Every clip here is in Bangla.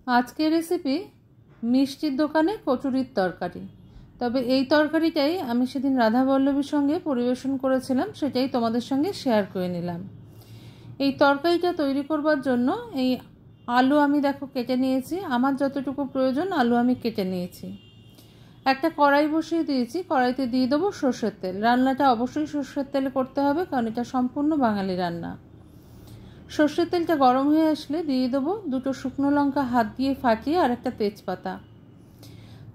আজকের রেসিপি মিষ্টির দোকানে কচুরির তরকারি। তবে এই তরকারিটাই আমি সেদিন রাধাবল্লভীর সঙ্গে পরিবেশন করেছিলাম, সেটাই তোমাদের সঙ্গে শেয়ার করে নিলাম। এই তরকারিটা তৈরি করবার জন্য এই আলু আমি দেখো কেটে নিয়েছি, আমার যতটুকু প্রয়োজন আলু আমি কেটে নিয়েছি। একটা কড়াই বসিয়ে দিয়েছি, কড়াইতে দিয়ে দেবো সর্ষের তেল। রান্নাটা অবশ্যই সর্ষের তেলে করতে হবে, কারণ এটা সম্পূর্ণ বাঙালি রান্না। সর্ষের তেলটা গরম হয়ে আসলে দিয়ে দেবো দুটো শুকনো লঙ্কা হাত দিয়ে ফাটিয়ে আর একটা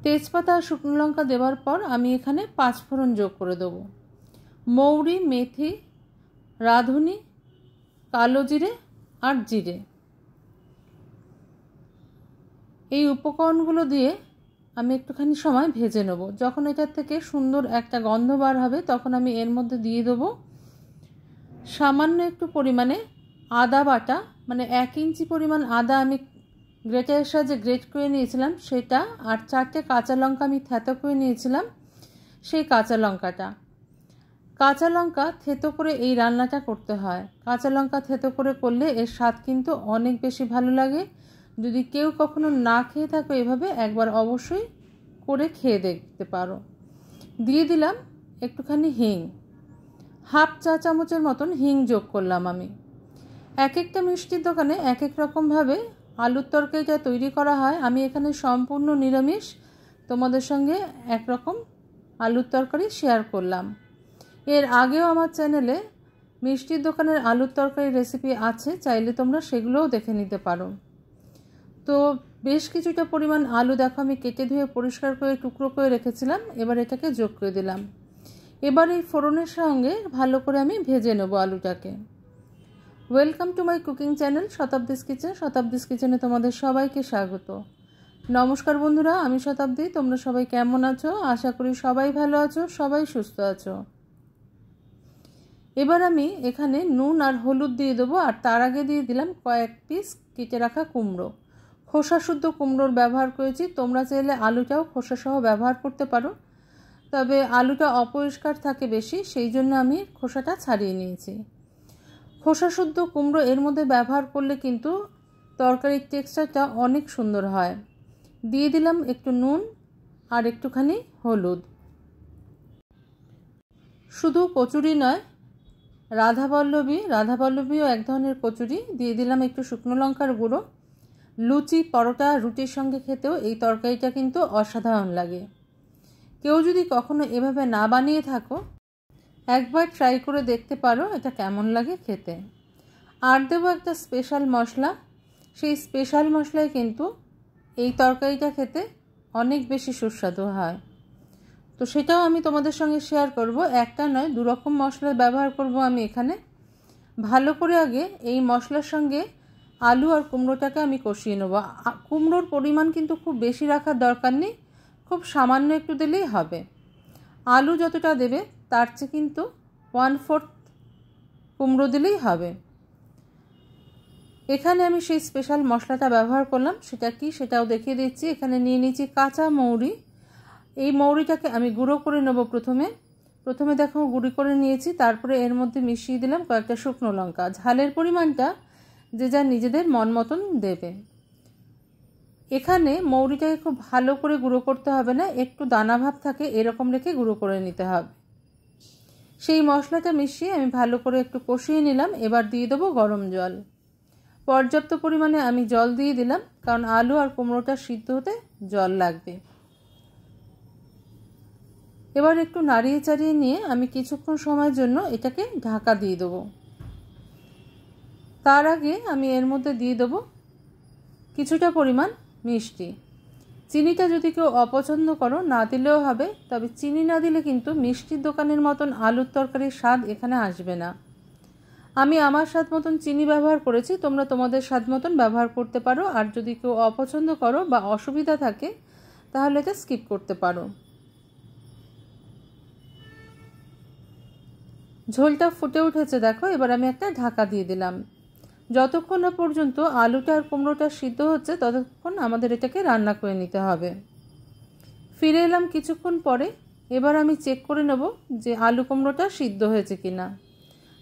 তেজপাতা আর শুকনো লঙ্কা দেওয়ার পর আমি এখানে 5 ফোড়ন যোগ করে দেবো। মৌরি, মেথি, রাঁধুনি, কালো জিরে আর জিরে, এই উপকরণগুলো দিয়ে আমি একটুখানি সময় ভেজে নেব। যখন এটার থেকে সুন্দর একটা গন্ধ বার হবে তখন আমি এর মধ্যে দিয়ে দেবো সামান্য একটু পরিমাণে আদা বাটা, মানে 1 ইঞ্চি পরিমাণ আদা আমি গ্রেটারের সাহায্যে গ্রেট করে নিয়েছিলাম সেটা, আর 4টে কাঁচা লঙ্কা আমি থেতো করে নিয়েছিলাম সেই কাঁচা লঙ্কা থেতো করে এই রান্নাটা করতে হয়। কাঁচা লঙ্কা থেতো করে করলে এর স্বাদ কিন্তু অনেক বেশি ভালো লাগে। যদি কেউ কখনো না খেয়ে থাকো এভাবে একবার অবশ্যই করে খেয়ে দেখতে পারো। দিয়ে দিলাম একটুখানি হিং, 1/2 চা চামচের মতন হিং যোগ করলাম আমি। এক একটা মিষ্টির দোকানে এক এক রকমভাবে আলুর তরকারিটা তৈরি করা হয়, আমি এখানে সম্পূর্ণ নিরামিষ তোমাদের সঙ্গে একরকম আলুর তরকারি শেয়ার করলাম। এর আগেও আমার চ্যানেলে মিষ্টির দোকানের আলুর তরকারি রেসিপি আছে, চাইলে তোমরা সেগুলোও দেখে নিতে পারো। তো বেশ কিছুটা পরিমাণ আলু দেখো আমি কেটে ধুয়ে পরিষ্কার করে টুকরো করে রেখেছিলাম, এবার এটাকে যোগ করে দিলাম। এবার এই ফোড়নের সঙ্গে ভালো করে আমি ভেজে নেব আলুটাকে। Welcome to my cooking channel Shatabdi's kitchen. Shatabdi's কিচেনে তোমাদের সবাইকে স্বাগত। নমস্কার বন্ধুরা, আমি শতাব্দী। তোমরা সবাই কেমন আছো? আশা করি সবাই ভালো আছো, সবাই সুস্থ আছো। এবার আমি এখানে নুন আর হলুদ দিয়ে দেবো, আর তার আগে দিয়ে দিলাম কয়েক পিস কেটে রাখা কুমড়ো। খোসা শুদ্ধ কুমড়োর ব্যবহার করেছি, তোমরা চাইলে আলুটাও খোসাসহ ব্যবহার করতে পারো, তবে আলুটা অপরিষ্কার থাকে বেশি, সেই জন্য আমি খোসাটা ছাড়িয়ে নিয়েছি। খোসা শুদ্ধ কুমড়ো এর মধ্যে ব্যবহার করলে কিন্তু তরকারির টেক্সচারটা অনেক সুন্দর হয়। দিয়ে দিলাম একটু নুন আর একটুখানি হলুদ। শুধু কচুরি নয়, রাধাবল্লভীও এক ধরনের কচুরি। দিয়ে দিলাম একটু শুকনো লঙ্কার গুঁড়ো। লুচি, পরোটা, রুটির সঙ্গে খেতেও এই তরকারিটা কিন্তু অসাধারণ লাগে। কেউ যদি কখনো এভাবে না বানিয়ে থাকো একবার ট্রাই করে দেখতে পারো এটা কেমন লাগে খেতে। আর দেবো একটা স্পেশাল মশলা, সেই স্পেশাল মশলায় কিন্তু এই তরকারিটা খেতে অনেক বেশি সুস্বাদু হয়। তো সেটাও আমি তোমাদের সঙ্গে শেয়ার করব। একটা নয়, 2 রকম মশলা ব্যবহার করব আমি এখানে। ভালো করে আগে এই মশলার সঙ্গে আলু আর কুমড়োটাকে আমি কষিয়ে নেব। কুমড়োর পরিমাণ কিন্তু খুব বেশি রাখার দরকার নেই, খুব সামান্য একটু দিলেই হবে। আলু যতটা দেবে তার চেয়ে কিন্তু 1/4 কুমড়ো দিলেই হবে। এখানে আমি সেই স্পেশাল মশলাটা ব্যবহার করলাম, সেটা কি সেটাও দেখিয়ে দিচ্ছি। এখানে নিয়ে নিয়েছি কাঁচা মৌরি। এই মৌরিটাকে আমি গুঁড়ো করে নেব। প্রথমে দেখো গুঁড়ি করে নিয়েছি, তারপরে এর মধ্যে মিশিয়ে দিলাম কয়েকটা শুকনো লঙ্কা। ঝালের পরিমাণটা যে যা নিজেদের মন মতন দেবে। এখানে মৌরিটাকে খুব ভালো করে গুঁড়ো করতে হবে না, একটু দানা ভাব থাকে এরকম রেখে গুঁড়ো করে নিতে হবে। সেই মশলাটা মিশিয়ে আমি ভালো করে একটু কষিয়ে নিলাম। এবার দিয়ে দেবো গরম জল। পর্যাপ্ত পরিমাণে আমি জল দিয়ে দিলাম, কারণ আলু আর কুমড়োটা সিদ্ধ হতে জল লাগবে। এবার একটু নাড়িয়ে চাড়িয়ে নিয়ে আমি কিছুক্ষণ সময়ের জন্য এটাকে ঢাকা দিয়ে দেবো। তার আগে আমি এর মধ্যে দিয়ে দেবো কিছুটা পরিমাণ মিষ্টি। চিনিটা যদি কেউ অপছন্দ করো না দিলেও হবে, তবে চিনি না দিলে কিন্তু মিষ্টির দোকানের মতন আলুর তরকারির স্বাদ এখানে আসবে না। আমি আমার স্বাদ মতন চিনি ব্যবহার করেছি, তোমরা তোমাদের স্বাদ মতন ব্যবহার করতে পারো। আর যদি কেউ অপছন্দ করো বা অসুবিধা থাকে তাহলে এটা স্কিপ করতে পারো। ঝোলটা ফুটে উঠেছে দেখো, এবার আমি একটা ঢাকা দিয়ে দিলাম। যতক্ষণ না পর্যন্ত আলুটা আর কুমড়োটা সিদ্ধ হচ্ছে ততক্ষণ আমাদের এটাকে রান্না করে নিতে হবে। ফিরে এলাম কিছুক্ষণ পরে। এবার আমি চেক করে নেব যে আলু কুমড়োটা সিদ্ধ হয়েছে কিনা।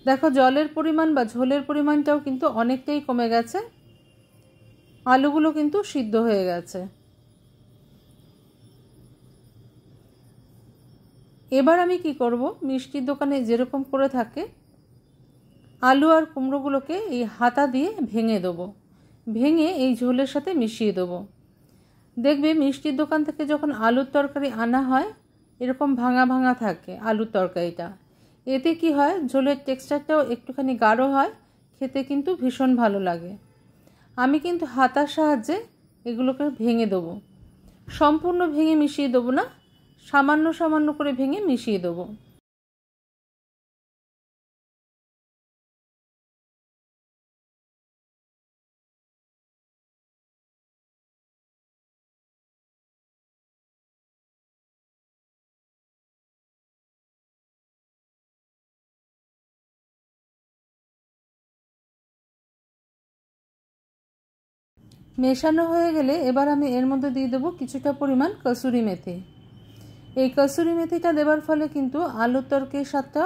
দেখো জলের পরিমাণ বা ঝোলের পরিমাণটাও কিন্তু অনেকটাই কমে গেছে। আলুগুলো কিন্তু সিদ্ধ হয়ে গেছে। এবার আমি কি করব, মিষ্টির দোকানে যেরকম করে থাকে আলু আর কুমড়োগুলোকে এই হাতা দিয়ে ভেঙে দেবো, ভেঙে এই ঝোলের সাথে মিশিয়ে দেবো। দেখবে মিষ্টির দোকান থেকে যখন আলুর তরকারি আনা হয় এরকম ভাঙা ভাঙা থাকে আলুর তরকারিটা। এতে কি হয়, ঝোলের টেক্সচারটাও একটুখানি গাঢ় হয়, খেতে কিন্তু ভীষণ ভালো লাগে। আমি কিন্তু হাতার সাহায্যে এগুলোকে ভেঙে দেবো, সম্পূর্ণ ভেঙে মিশিয়ে দেবো না, সামান্য সামান্য করে ভেঙে মিশিয়ে দেবো। মেশানো হয়ে গেলে এবার আমি এর মধ্যে দিয়ে দেবো কিছুটা পরিমাণ কসুরি মেথি। এই কসুরি মেথিটা দেওয়ার ফলে কিন্তু আলুর তরকারির স্বাদটা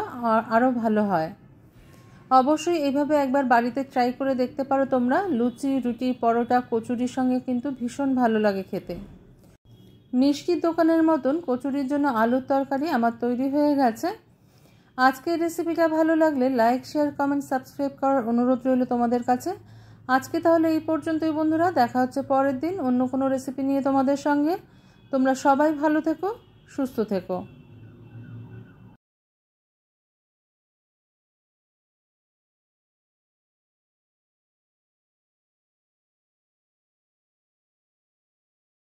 আরও ভালো হয়। অবশ্যই এইভাবে একবার বাড়িতে ট্রাই করে দেখতে পারো তোমরা। লুচি, রুটি, পরোটা, কচুরির সঙ্গে কিন্তু ভীষণ ভালো লাগে খেতে। মিষ্টির দোকানের মতন কচুরির জন্য আলুর তরকারি আমার তৈরি হয়ে গেছে। আজকের রেসিপিটা ভালো লাগলে লাইক, শেয়ার, কমেন্ট, সাবস্ক্রাইব করার অনুরোধ রইল তোমাদের কাছে। আজকে তাহলে এই পর্যন্তই বন্ধুরা, দেখা হচ্ছে পরের দিন অন্য কোনো রেসিপি নিয়ে তোমাদের সঙ্গে। তোমরা সবাই ভালো থেকো, সুস্থ থেকো।